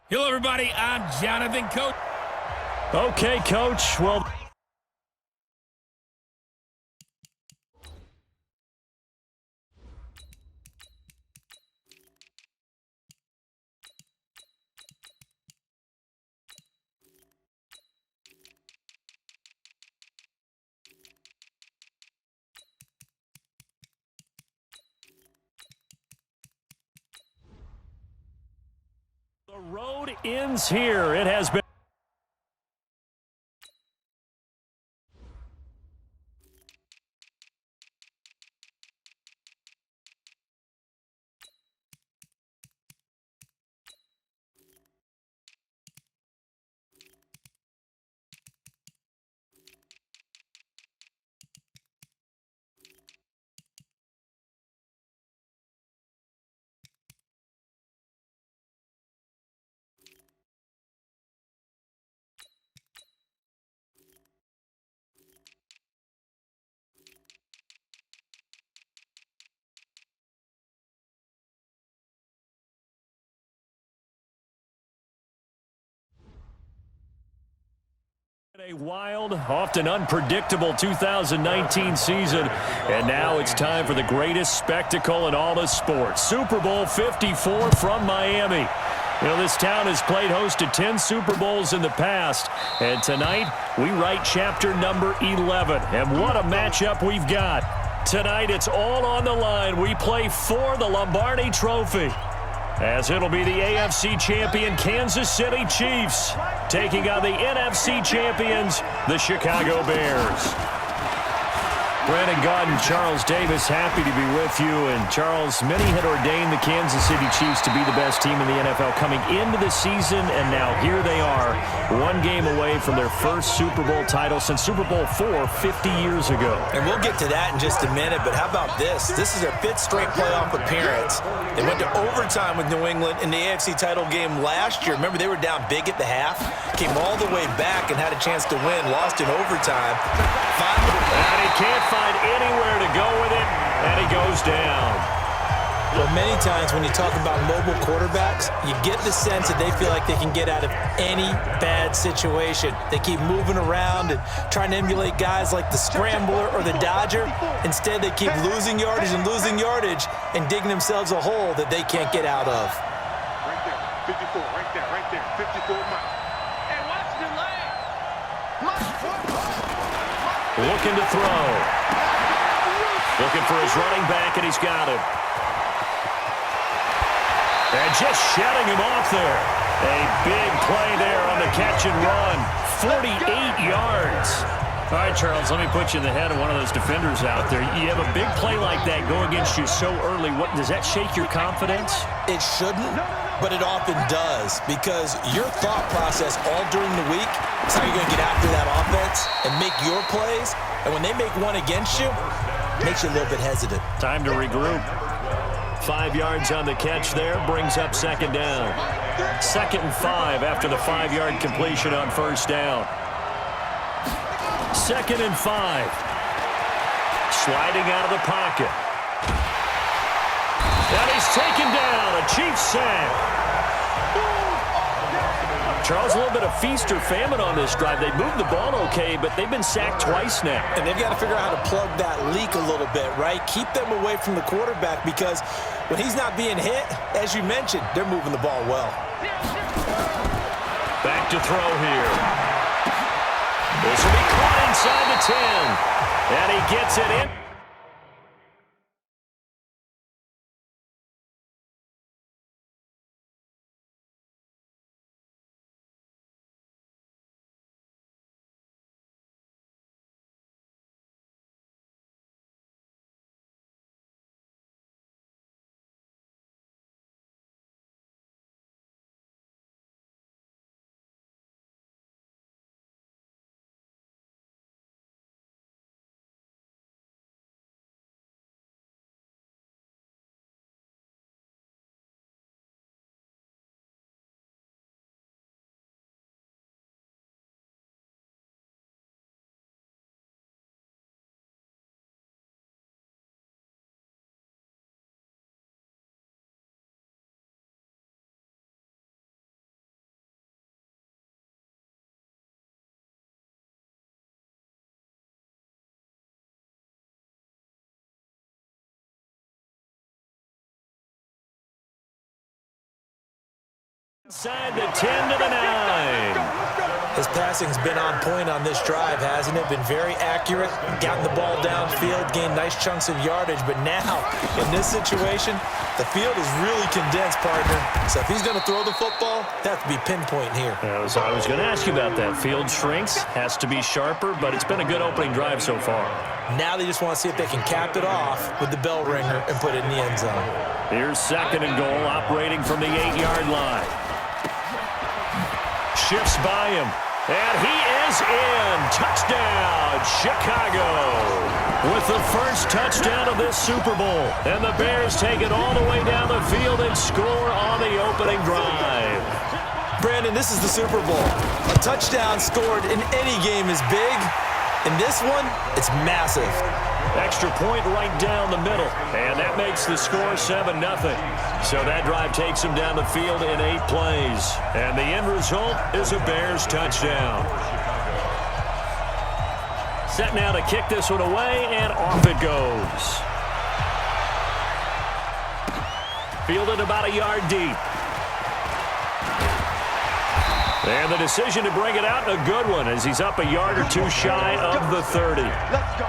Hello, everybody. I'm Jonathan Coach. Okay, Coach. Well, the road ends here. It has been. A wild, often unpredictable 2019 season, and now it's time for the greatest spectacle in all of sports. Super Bowl 54 from Miami. You know, this town has played host to 10 Super Bowls in the past, and tonight we write chapter number 11. And what a matchup we've got. Tonight it's all on the line. We play for the Lombardi Trophy, as it'll be the AFC champion Kansas City Chiefs taking on the NFC champions, the Chicago Bears. Brandon Gaudin, Charles Davis, happy to be with you. And Charles, many had ordained the Kansas City Chiefs to be the best team in the NFL coming into the season, and now here they are, one game away from their first Super Bowl title since Super Bowl IV 50 years ago. And we'll get to that in just a minute, but how about this? This is their fifth straight playoff appearance. They went to overtime with New England in the AFC title game last year. Remember, they were down big at the half, came all the way back and had a chance to win, lost in overtime. And he can't find anywhere to go with it, and he goes down. Well, many times when you talk about mobile quarterbacks, you get the sense that they feel like they can get out of any bad situation. They keep moving around and trying to emulate guys like the Scrambler or the Dodger. Instead, they keep losing yardage and digging themselves a hole that they can't get out of. Right there, 54, right there, 54 miles. And watch the leg. Looking to throw. Looking for his running back, and he's got him. And just shutting him off there. A big play there on the catch and run. 48 yards. All right, Charles, let me put you in the head of one of those defenders out there. You have a big play like that go against you so early. What does that shake your confidence? It shouldn't, but it often does, because your thought process all during the week is how you're going to get after that offense and make your plays. And when they make one against you, it makes you a little bit hesitant. Time to regroup. 5 yards on the catch there, brings up second down. 2nd and 5 after the 5-yard completion on first down. 2nd and 5. Sliding out of the pocket. And he's taken down. A Chiefs sack. Charles, a little bit of feast or famine on this drive. They moved the ball okay, but they've been sacked twice now. And they've got to figure out how to plug that leak a little bit, right? Keep them away from the quarterback, because when he's not being hit, as you mentioned, they're moving the ball well. Back to throw here. This will be caught inside the 10. And he gets it in. Inside the 10 to the 9. His passing's been on point on this drive, hasn't it? Been very accurate, gotten the ball downfield, gained nice chunks of yardage. But now, in this situation, the field is really condensed, partner. So if he's going to throw the football, that has to be pinpoint here. I was going to ask you about that. Field shrinks, has to be sharper, but it's been a good opening drive so far. Now they just want to see if they can cap it off with the bell ringer and put it in the end zone. Here's 2nd and goal, operating from the 8-yard line. Shifts by him, and he is in. Touchdown, Chicago. With the first touchdown of this Super Bowl. And the Bears take it all the way down the field and score on the opening drive. Brandon, this is the Super Bowl. A touchdown scored in any game is big. In this one, it's massive. Extra point right down the middle. And that makes the score 7-0. So that drive takes him down the field in 8 plays. And the end result is a Bears touchdown. Set now to kick this one away, and off it goes. Fielded about a yard deep. And the decision to bring it out, a good one, as he's up a yard or 2 shy of the 30. Let's go.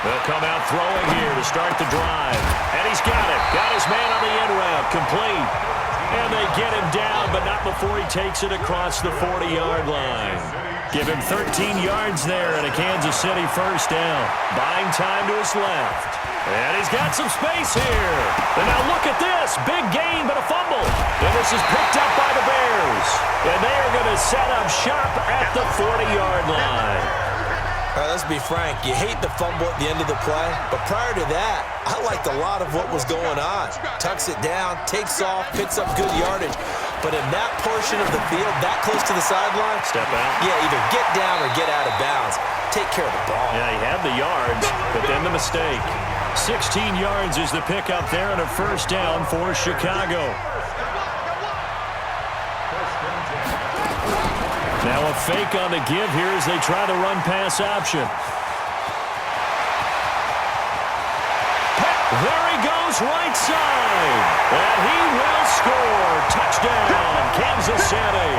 They'll come out throwing here to start the drive. And he's got it. Got his man on the end route. Complete. And they get him down, but not before he takes it across the 40-yard line. Give him 13 yards there and a Kansas City first down. Buying time to his left. And he's got some space here. And now look at this. Big gain, but a fumble. And this is picked up by the Bears. And they are going to set up shop at the 40-yard line. All right, let's be frank. You hate the fumble at the end of the play, but prior to that, I liked a lot of what was going on. Tucks it down, takes off, picks up good yardage. But in that portion of the field, that close to the sideline, step out. Yeah, either get down or get out of bounds. Take care of the ball. Yeah, he had the yards, but then the mistake. 16 yards is the pickup there and a first down for Chicago. Now a fake on the give here as they try the run-pass option. There he goes, right side. And he will score. Touchdown, Kansas City.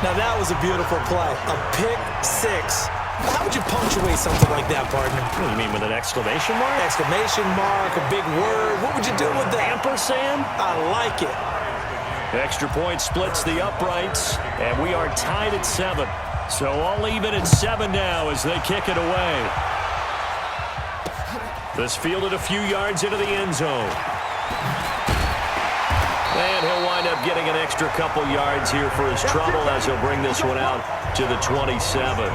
Now that was a beautiful play. A pick 6. How would you punctuate something like that, partner? What do you mean, with an exclamation mark? Exclamation mark, a big word. What would you do with that? Ampersand? I like it. Extra point splits the uprights, and we are tied at 7. So all even at 7 now as they kick it away. This fielded a few yards into the end zone. And he'll wind up getting an extra couple yards here for his trouble as he'll bring this one out to the 27.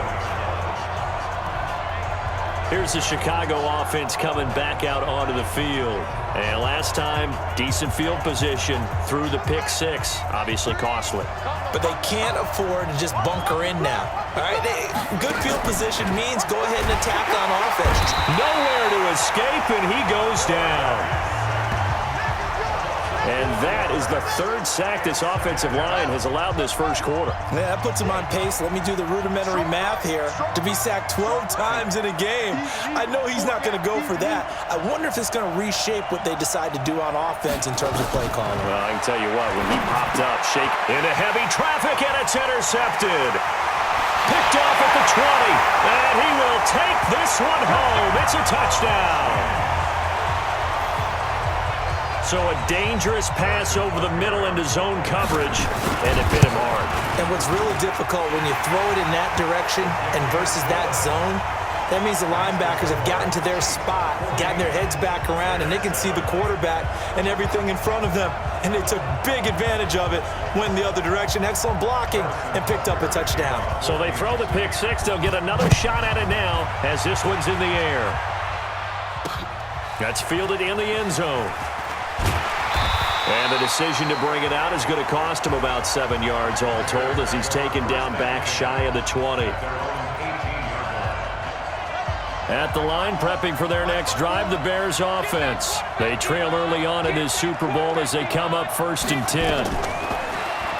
Here's the Chicago offense coming back out onto the field. And last time, decent field position through the pick 6. Obviously costly. But they can't afford to just bunker in now. All right, good field position means go ahead and attack on offense. Nowhere to escape, and he goes down. And that is the 3rd sack this offensive line has allowed this first quarter. Yeah, that puts him on pace. Let me do the rudimentary math here. To be sacked 12 times in a game, I know he's not going to go for that. I wonder if it's going to reshape what they decide to do on offense in terms of play calling. Well, I can tell you what, when he popped up, shake into heavy traffic, and it's intercepted. Picked off at the 20, and he will take this one home. It's a touchdown. So a dangerous pass over the middle into zone coverage, and it bit him hard. And what's really difficult when you throw it in that direction and versus that zone, that means the linebackers have gotten to their spot, gotten their heads back around, and they can see the quarterback and everything in front of them. And they took big advantage of it, went the other direction, excellent blocking, and picked up a touchdown. So they throw the pick 6. They'll get another shot at it now as this one's in the air. That's fielded in the end zone. And the decision to bring it out is going to cost him about 7 yards all told as he's taken down back shy of the 20. At the line, prepping for their next drive, the Bears offense. They trail early on in this Super Bowl as they come up 1st and 10.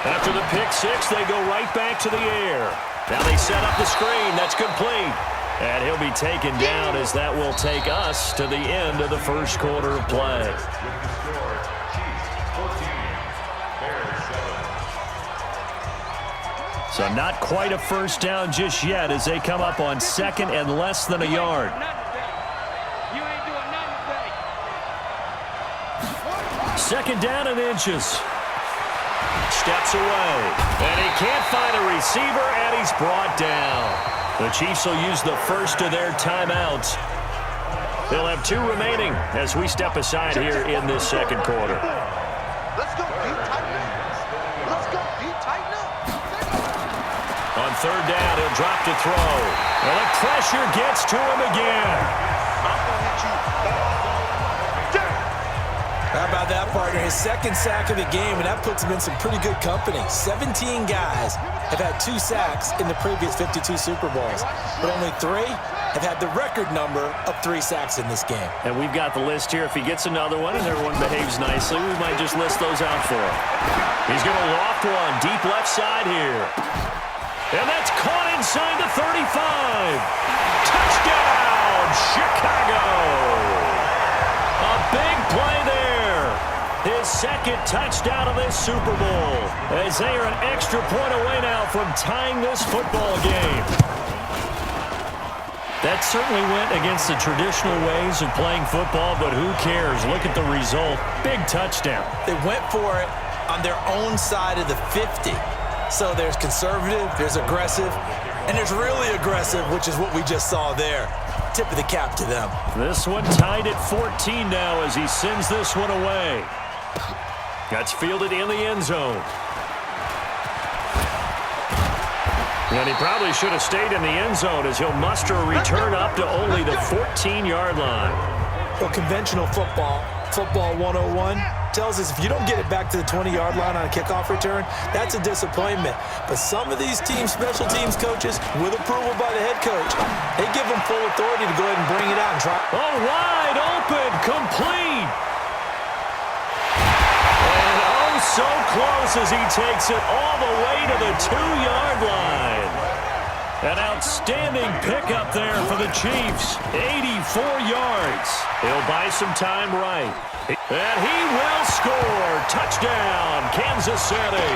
After the pick six, they go right back to the air. Now they set up the screen. That's complete. And he'll be taken down as that will take us to the end of the first quarter of play. So not quite a first down just yet as they come up on second and less than a yard. Second down and inches. Steps away. And he can't find a receiver, and he's brought down. The Chiefs will use the first of their timeouts. They'll have 2 remaining as we step aside here in this second quarter. Let's go, deep, tighten up. Let's go, deep, tighten up. On third down, he'll drop to throw. And the pressure gets to him again. I'm going to hit you. How about that, partner? His second sack of the game, and that puts him in some pretty good company. 17 guys have had 2 sacks in the previous 52 Super Bowls, but only 3 have had the record number of 3 sacks in this game. And we've got the list here. If he gets another one and everyone behaves nicely, we might just list those out for him. He's going to loft one deep left side here. And that's caught inside the 35. Touchdown, Chicago. A big play there. His second touchdown of this Super Bowl, as they are an extra point away now from tying this football game. That certainly went against the traditional ways of playing football, but who cares? Look at the result. Big touchdown. They went for it on their own side of the 50. So there's conservative, there's aggressive, and there's really aggressive, which is what we just saw there. Tip of the cap to them. This one tied at 14 now as he sends this one away. That's fielded in the end zone. And he probably should have stayed in the end zone as he'll muster a return up to only the 14-yard line. Well, conventional football 101, tells us if you don't get it back to the 20-yard line on a kickoff return, that's a disappointment. But some of these teams, special teams coaches, with approval by the head coach, they give them full authority to go ahead and bring it out and try. Oh, wide open, complete. And oh, so close as he takes it all the way to the 2-yard line. An outstanding pickup there for the Chiefs. 84 yards. He'll buy some time right. And he will score. Touchdown, Kansas City.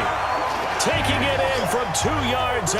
Taking it in from 2 yards.